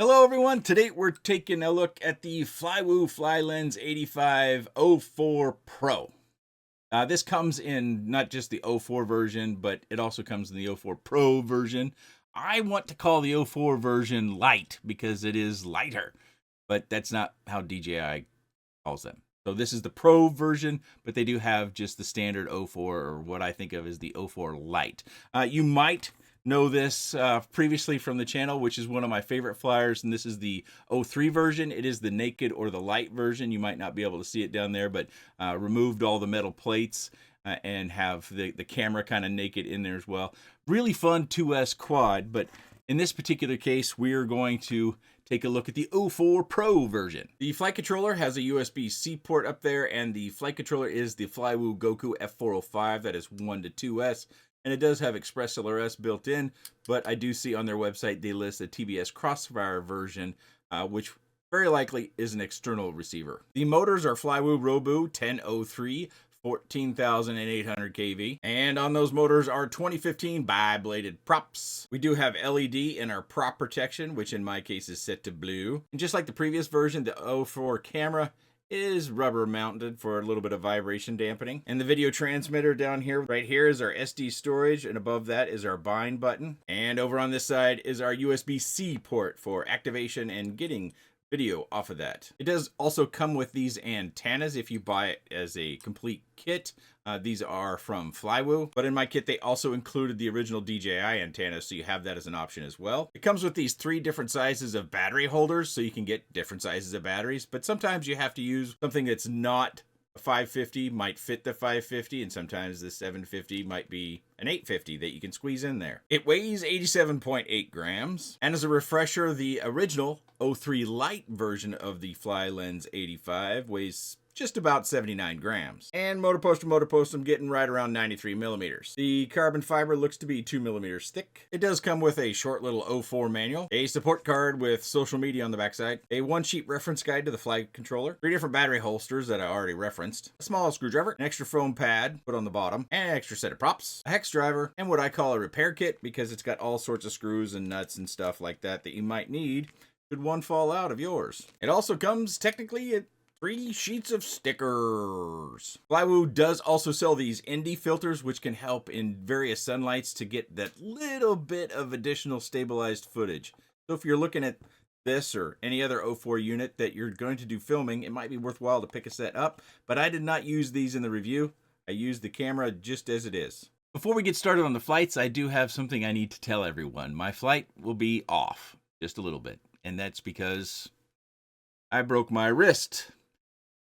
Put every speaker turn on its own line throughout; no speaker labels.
Hello everyone, today we're taking a look at the Flywoo Flylens 85 O4 Pro. This comes in not just the O4 version, but it also comes in the O4 Pro version. I want to call the O4 version light because it is lighter, but that's not how DJi calls them. So this is the Pro version, but they do have just the standard O4, or what I think of as the O4 Lite. You might know this previously from the channel, which is one of my favorite flyers, and this is the O3 version. It is the naked or the light version. You might not be able to see it down there, but removed all the metal plates and have the camera kind of naked in there as well. Really fun 2S quad, but in this particular case, we're going to take a look at the O4 Pro version. The flight controller has a USB-C port up there, and the flight controller is the Flywoo Goku F405. That is 1 to 2S. And it does have Express LRS built in, but I do see on their website they list a TBS Crossfire version, which very likely is an external receiver. The motors are Flywoo Robu 1003, 14,800 kV. And on those motors are 2015 bi-bladed props. We do have LED in our prop protection, which in my case is set to blue. And just like the previous version, the O4 camera is rubber mounted for a little bit of vibration dampening. And the video transmitter down here, right here, is our SD storage, and above that is our bind button. And over on this side is our USB-C port for activation and getting video off of that. It does also come with these antennas if you buy it as a complete kit. These are from Flywoo, but in my kit they also included the original DJi antenna, so you have that as an option as well. It comes with these 3 different sizes of battery holders, so you can get different sizes of batteries, but sometimes you have to use something that's not a 550 might fit the 550, and sometimes the 750 might be an 850 that you can squeeze in there. It weighs 87.8 grams, and as a refresher, the original O3 Lite version of the Flylens 85 weighs just about 79 grams. And motor post to motor post, I'm getting right around 93 millimeters. The carbon fiber looks to be 2 millimeters thick. It does come with a short little O4 manual, a support card with social media on the backside, a 1-sheet reference guide to the flight controller, 3 different battery holsters that I already referenced, a small screwdriver, an extra foam pad put on the bottom, and an extra set of props, a hex driver, and what I call a repair kit because it's got all sorts of screws and nuts and stuff like that that you might need should one fall out of yours. It also comes technically at 3 sheets of stickers. Flywoo does also sell these ND filters, which can help in various sunlights to get that little bit of additional stabilized footage. So if you're looking at this or any other O4 unit that you're going to do filming, it might be worthwhile to pick a set up, but I did not use these in the review. I used the camera just as it is. Before we get started on the flights, I do have something I need to tell everyone. My flight will be off just a little bit, and that's because I broke my wrist.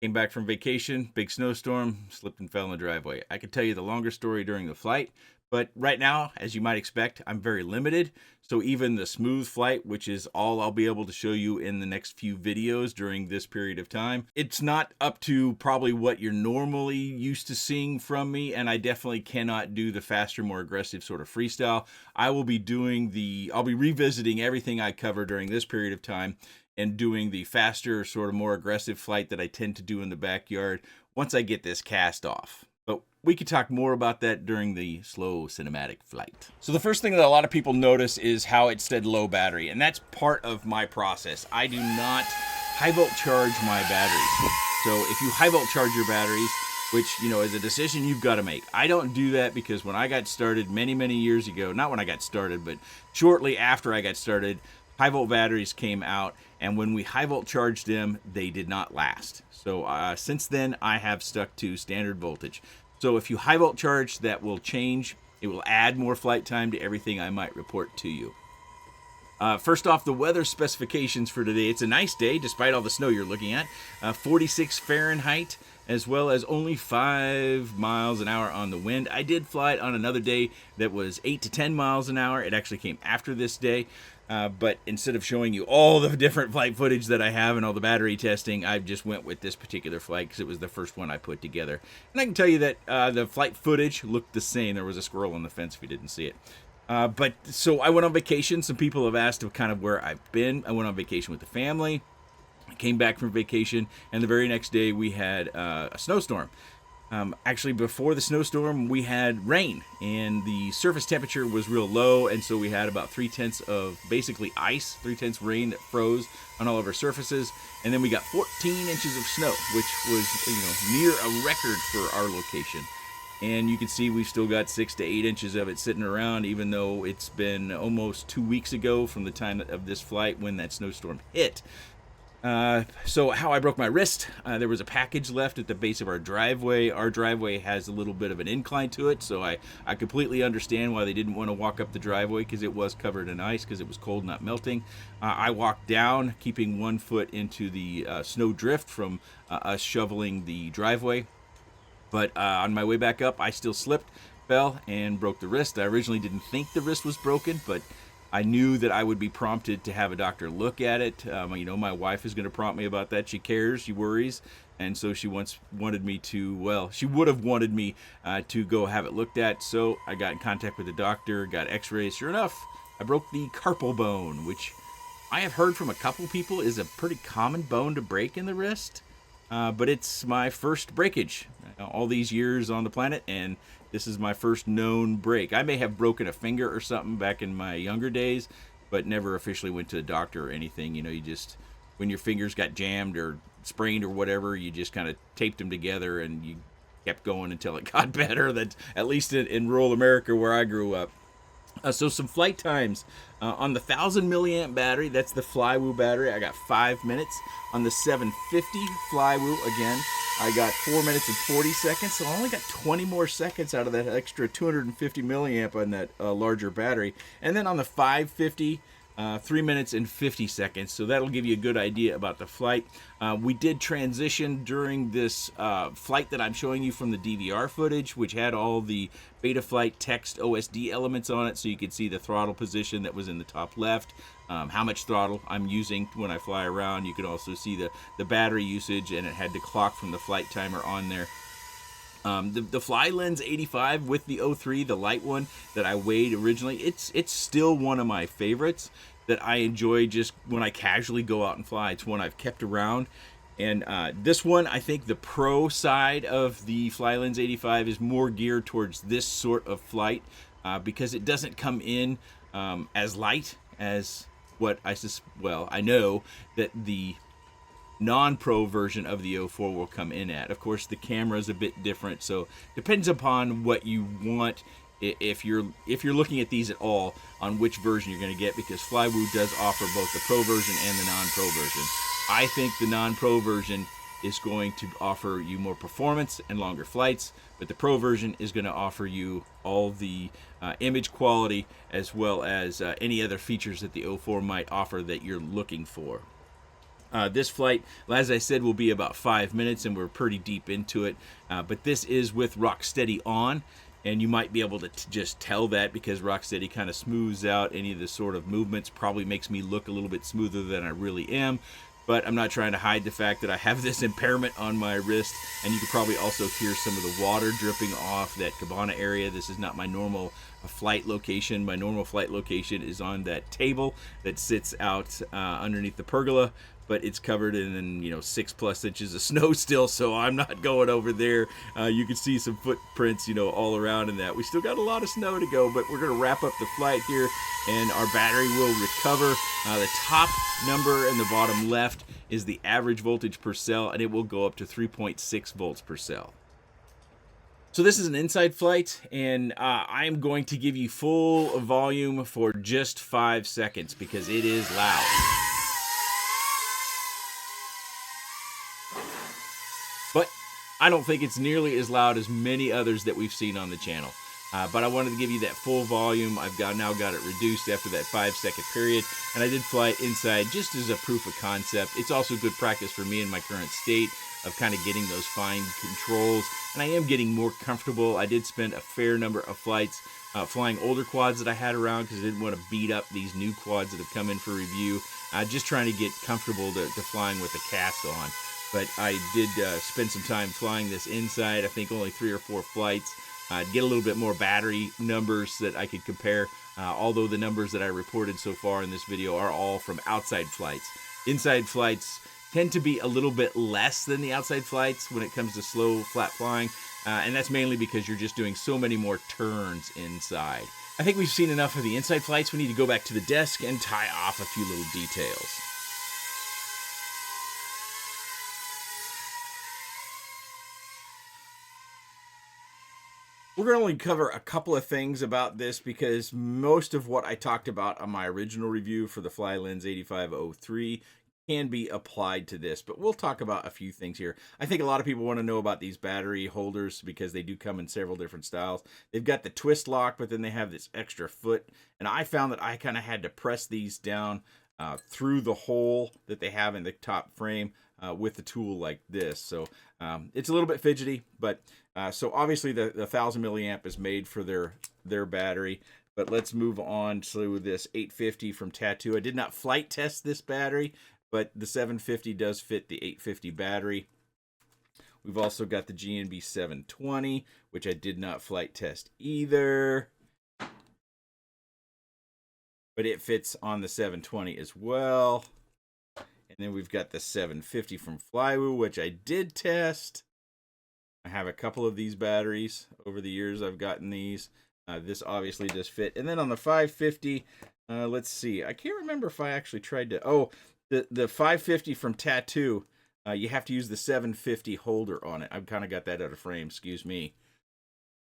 Came back from vacation, big snowstorm, slipped and fell in the driveway. I could tell you the longer story during the flight, but right now, as you might expect, I'm very limited. So even the smooth flight, which is all I'll be able to show you in the next few videos during this period of time, it's not up to probably what you're normally used to seeing from me, and I definitely cannot do the faster, more aggressive sort of freestyle. I'll be revisiting everything I cover during this period of time and doing the faster, sort of more aggressive flight that I tend to do in the backyard once I get this cast off. But we could talk more about that during the slow cinematic flight. So the first thing that a lot of people notice is how it said low battery, and that's part of my process. I do not high volt charge my batteries. So if you high volt charge your batteries, which, you know, is a decision you've got to make. I don't do that because when I got started many, many years ago, not when I got started, but shortly after I got started, high volt batteries came out, and when we high volt charged them, they did not last. So since then, I have stuck to standard voltage. So if you high volt charge, that will change. It will add more flight time to everything I might report to you. First off, the weather specifications for today. It's a nice day, despite all the snow you're looking at. 46 Fahrenheit, as well as only 5 miles an hour on the wind. I did fly it on another day that was 8 to 10 miles an hour. It actually came after this day. But instead of showing you all the different flight footage that I have and all the battery testing, I just went with this particular flight because it was the first one I put together. And I can tell you that the flight footage looked the same. There was a squirrel on the fence if you didn't see it. But so I went on vacation. Some people have asked kind of where I've been. I went on vacation with the family. I came back from vacation, and the very next day we had a snowstorm. Actually, before the snowstorm, we had rain, and the surface temperature was real low, and so we had about 3/10 of basically ice, 3/10 rain that froze on all of our surfaces, and then we got 14 inches of snow, which was near a record for our location. And you can see we've still got 6 to 8 inches of it sitting around, even though it's been almost 2 weeks ago from the time of this flight when that snowstorm hit. So how I broke my wrist, there was a package left at the base of our driveway. Our driveway has a little bit of an incline to it, so I completely understand why they didn't want to walk up the driveway, because it was covered in ice, because it was cold, not melting. I walked down, keeping 1 foot into the snow drift from us shoveling the driveway. But on my way back up, I still slipped, fell, and broke the wrist. I originally didn't think the wrist was broken, but I knew that I would be prompted to have a doctor look at it. My wife is going to prompt me about that. She cares, she worries, and so she wanted me to, well, she would have wanted me to go have it looked at. So I got in contact with the doctor, got x-rays. Sure enough, I broke the carpal bone, which I have heard from a couple people is a pretty common bone to break in the wrist. But it's my first breakage all these years on the planet, and this is my first known break. I may have broken a finger or something back in my younger days, but never officially went to the doctor or anything. You just, when your fingers got jammed or sprained or whatever, you just kind of taped them together and you kept going until it got better. That, at least in rural America where I grew up. So some flight times. On the 1,000 milliamp battery, that's the Flywoo battery, I got 5 minutes. On the 750 Flywoo, again, I got 4 minutes and 40 seconds. So I only got 20 more seconds out of that extra 250 milliamp on that larger battery. And then on the 550, 3 minutes and 50 seconds. So that'll give you a good idea about the flight. We did transition during this flight that I'm showing you from the DVR footage, which had all the Betaflight text OSD elements on it, so you could see the throttle position that was in the top left, how much throttle I'm using when I fly around. You could also see the battery usage, and it had the clock from the flight timer on there. The Flylens 85 with the O3, the light one that I weighed originally, it's still one of my favorites that I enjoy just when I casually go out and fly. It's one I've kept around. And this one, I think the pro side of the Flylens 85 is more geared towards this sort of flight because it doesn't come in as light as what I know that the non-pro version of the O4 will come in at. Of course, the camera is a bit different, so depends upon what you want. If you're looking at these at all, on which version you're going to get, because Flywoo does offer both the pro version and the non-pro version. I think the non-pro version is going to offer you more performance and longer flights, but the pro version is going to offer you all the image quality as well as any other features that the O4 might offer that you're looking for. This flight, as I said, will be about 5 minutes, and we're pretty deep into it. But this is with Rocksteady on, and you might be able to just tell that because Rocksteady kind of smooths out any of the sort of movements, probably makes me look a little bit smoother than I really am. But I'm not trying to hide the fact that I have this impairment on my wrist, and you can probably also hear some of the water dripping off that cabana area. This is not my normal flight location. My normal flight location is on that table that sits out underneath the pergola, but it's covered in 6+ inches of snow still, so I'm not going over there. You can see some footprints all around in that. We still got a lot of snow to go, but we're going to wrap up the flight here, and our battery will recover. The top number in the bottom left is the average voltage per cell, and it will go up to 3.6 volts per cell. So this is an inside flight, and I'm going to give you full volume for just 5 seconds because it is loud. But I don't think it's nearly as loud as many others that we've seen on the channel. But I wanted to give you that full volume. I've now got it reduced after that 5-second period, and I did fly it inside just as a proof of concept. It's also good practice for me in my current state of kind of getting those fine controls, and I am getting more comfortable. I did spend a fair number of flights flying older quads that I had around because I didn't want to beat up these new quads that have come in for review. Just trying to get comfortable to flying with the cast on. But I did spend some time flying this inside, I think only 3 or 4 flights. Get a little bit more battery numbers that I could compare, although the numbers that I reported so far in this video are all from outside flights. Inside flights tend to be a little bit less than the outside flights when it comes to slow, flat flying. And that's mainly because you're just doing so many more turns inside. I think we've seen enough of the inside flights. We need to go back to the desk and tie off a few little details. We're going to only cover a couple of things about this because most of what I talked about on my original review for the Flylens 8503 can be applied to this, but we'll talk about a few things here. I think a lot of people want to know about these battery holders because they do come in several different styles. They've got the twist lock, but then they have this extra foot, and I found that I kind of had to press these down through the hole that they have in the top frame with a tool like this. So it's a little bit fidgety, but so obviously the 1000 milliamp is made for their battery. But let's move on to this 850 from Tattoo. I did not flight test this battery, but the 750 does fit the 850 battery. We've also got the GNB 720, which I did not flight test either, but it fits on the 720 as well. And then we've got the 750 from Flywoo, which I did test. I have a couple of these batteries over the years. I've gotten these. This obviously does fit. And then on the 550, let's see. I can't remember if I actually tried to. Oh, the 550 from Tattoo. You have to use the 750 holder on it. I've kind of got that out of frame. Excuse me.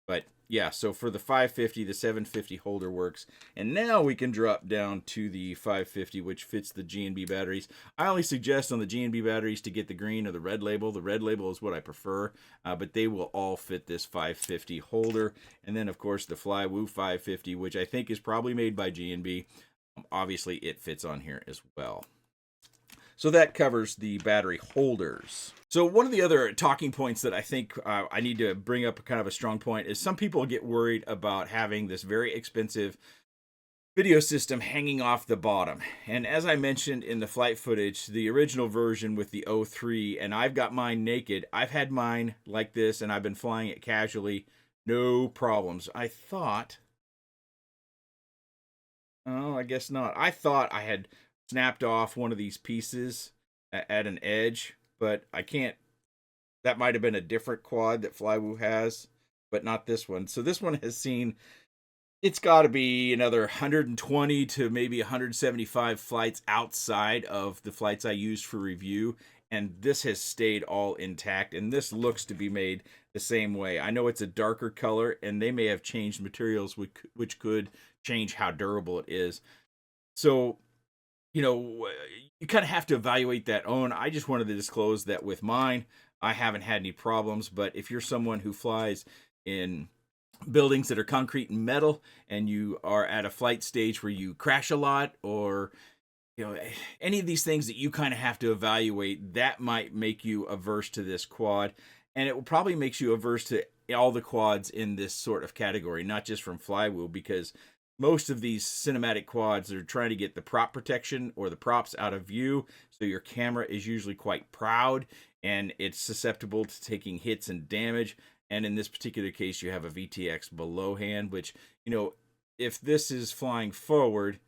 But yeah, so for the 550, the 750 holder works. And now we can drop down to the 550, which fits the GNB batteries. I only suggest on the GNB batteries to get the green or the red label. The red label is what I prefer, but they will all fit this 550 holder. And then, of course, the Flywoo 550, which I think is probably made by GNB. Obviously, it fits on here as well. So that covers the battery holders. So one of the other talking points that I think I need to bring up kind of a strong point is some people get worried about having this very expensive video system hanging off the bottom. And as I mentioned in the flight footage, the original version with the 03, and I've got mine naked. I've had mine like this and I've been flying it casually. No problems. I thought, oh, I guess not. I thought I had snapped off one of these pieces at an edge, but I can't. That might have been a different quad that Flywoo has, but not this one. So this one has seen, it's got to be another 120 to maybe 175 flights outside of the flights I used for review, and this has stayed all intact, and this looks to be made the same way. I know it's a darker color, and they may have changed materials which could change how durable it is. So you know, you kind of have to evaluate that own. I just wanted to disclose that with mine, I haven't had any problems. But if you're someone who flies in buildings that are concrete and metal, and you are at a flight stage where you crash a lot, or any of these things that you kind of have to evaluate, that might make you averse to this quad, and it will probably make you averse to all the quads in this sort of category, not just from Flywoo, because most of these cinematic quads are trying to get the prop protection or the props out of view, so your camera is usually quite proud and it's susceptible to taking hits and damage. And in this particular case, you have a VTX below hand, which, if this is flying forward,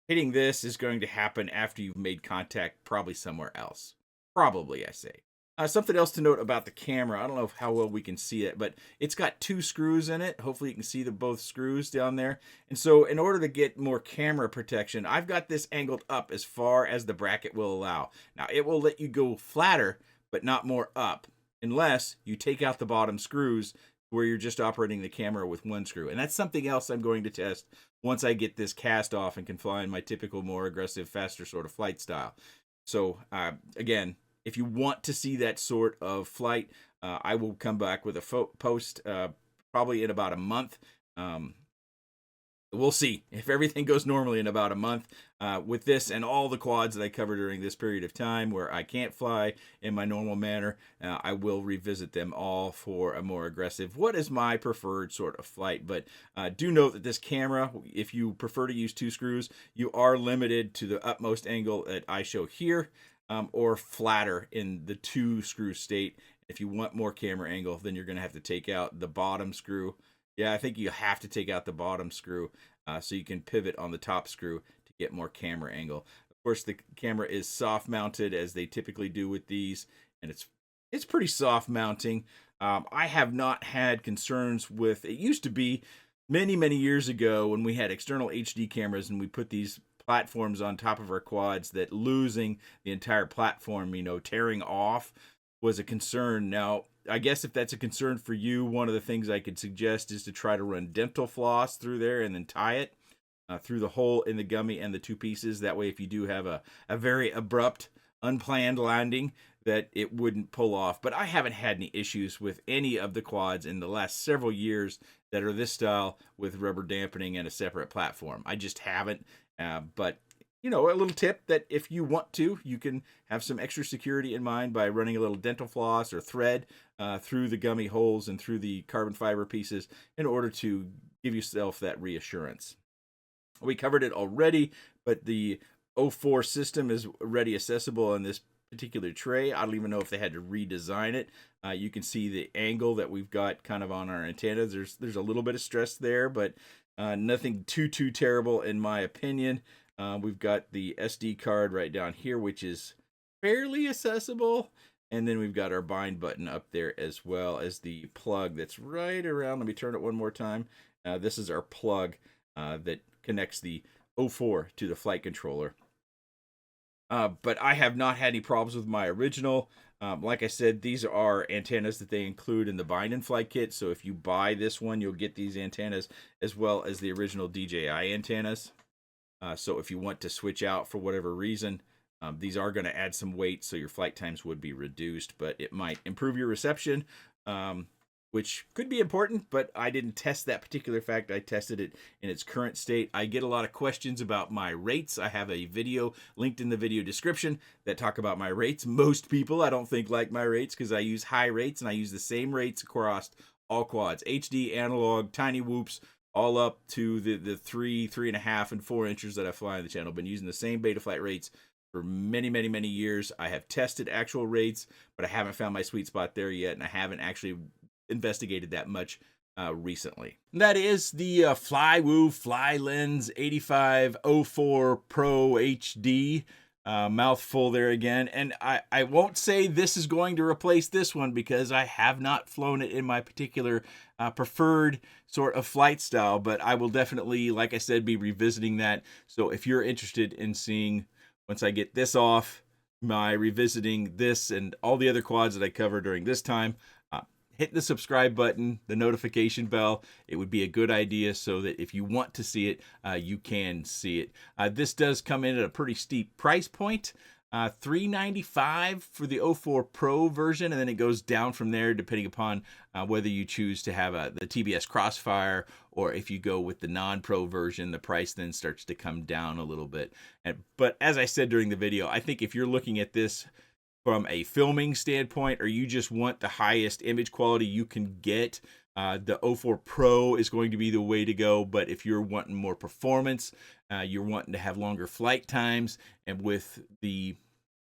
hitting this is going to happen after you've made contact probably somewhere else. Probably, I say. Something else to note about the camera. I don't know how well we can see it, but it's got 2 screws in it. Hopefully you can see both screws down there. And so in order to get more camera protection, I've got this angled up as far as the bracket will allow. Now, it will let you go flatter, but not more up, unless you take out the bottom screws where you're just operating the camera with 1 screw. And that's something else I'm going to test once I get this cast off and can fly in my typical, more aggressive, faster sort of flight style. So, again, if you want to see that sort of flight, I will come back with a post probably in about a month. We'll see if everything goes normally in about a month with this and all the quads that I cover during this period of time where I can't fly in my normal manner. I will revisit them all for a more aggressive, what is my preferred sort of flight. But do note that this camera, if you prefer to use 2 screws, you are limited to the utmost angle that I show here. Or flatter in the 2 screw state. If you want more camera angle, then you're going to have to take out the bottom screw. Yeah, I think you have to take out the bottom screw so you can pivot on the top screw to get more camera angle. Of course, the camera is soft mounted as they typically do with these, and it's pretty soft mounting. I have not had concerns with, it used to be many years ago when we had external HD cameras and we put these platforms on top of our quads, that losing the entire platform, tearing off, was a concern. Now, I guess if that's a concern for you, one of the things I could suggest is to try to run dental floss through there and then tie it through the hole in the gummy and the two pieces. That way, if you do have a very abrupt, unplanned landing, that it wouldn't pull off. But I haven't had any issues with any of the quads in the last several years that are this style with rubber dampening and a separate platform. I just haven't. But a little tip that if you want to, you can have some extra security in mind by running a little dental floss or thread through the gummy holes and through the carbon fiber pieces in order to give yourself that reassurance. We covered it already, but the O4 system is already accessible on this particular tray. I don't even know if they had to redesign it. You can see the angle that we've got kind of on our antennas. There's a little bit of stress there, but nothing too terrible in my opinion. We've got the SD card right down here, which is fairly accessible. And then we've got our bind button up there, as well as the plug that's right around. Let me turn it one more time. This is our plug that connects the O4 to the flight controller. But I have not had any problems with my original. Like I said, these are antennas that they include in the bind and fly kit. So if you buy this one, you'll get these antennas as well as the original DJi antennas. So if you want to switch out for whatever reason, these are going to add some weight, so your flight times would be reduced, but it might improve your reception, which could be important, but I didn't test that particular fact. I tested it in its current state. I get a lot of questions about my rates. I have a video linked in the video description that talk about my rates. Most people, I don't think, like my rates because I use high rates, and I use the same rates across all quads, HD, analog, tiny whoops, all up to the 3.5, and 4 inches that I fly on the channel. I've been using the same Betaflight rates for many years. I have tested actual rates, but I haven't found my sweet spot there yet, and I haven't actually investigated that much recently. And that is the Flywoo Flylens 8504 Pro HD. Mouthful there again. And I won't say this is going to replace this one because I have not flown it in my particular preferred sort of flight style, but I will definitely, like I said, be revisiting that. So if you're interested in seeing, once I get this off, my revisiting this and all the other quads that I cover during this time, hit the subscribe button, the notification bell. It would be a good idea so that if you want to see it, you can see it. This does come in at a pretty steep price point. $395 for the O4 Pro version, and then it goes down from there depending upon whether you choose to have the TBS Crossfire, or if you go with the non-Pro version, the price then starts to come down a little bit. But as I said during the video, I think if you're looking at this from a filming standpoint, or you just want the highest image quality you can get, the O4 Pro is going to be the way to go. But if you're wanting more performance, you're wanting to have longer flight times, and with the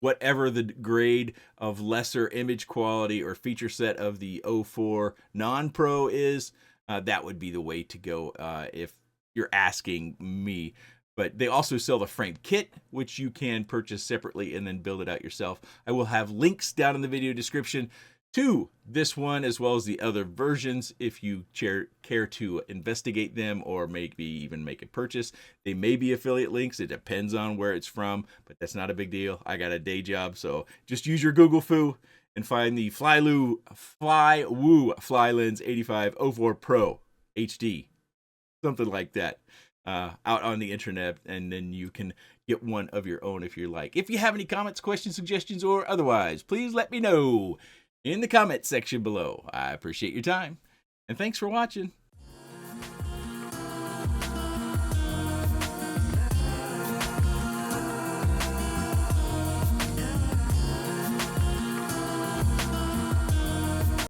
whatever the grade of lesser image quality or feature set of the O4 non-Pro is, that would be the way to go if you're asking me. But they also sell the frame kit, which you can purchase separately and then build it out yourself. I will have links down in the video description to this one as well as the other versions if you care to investigate them or maybe even make a purchase. They may be affiliate links. It depends on where it's from, but that's not a big deal. I got a day job, so just use your Google foo and find the Flywoo Flylens 8504 Pro HD, something like that, out on the internet, and then you can get one of your own if you like. If you have any comments, questions, suggestions, or otherwise, please let me know in the comments section below. I appreciate your time, and thanks for watching.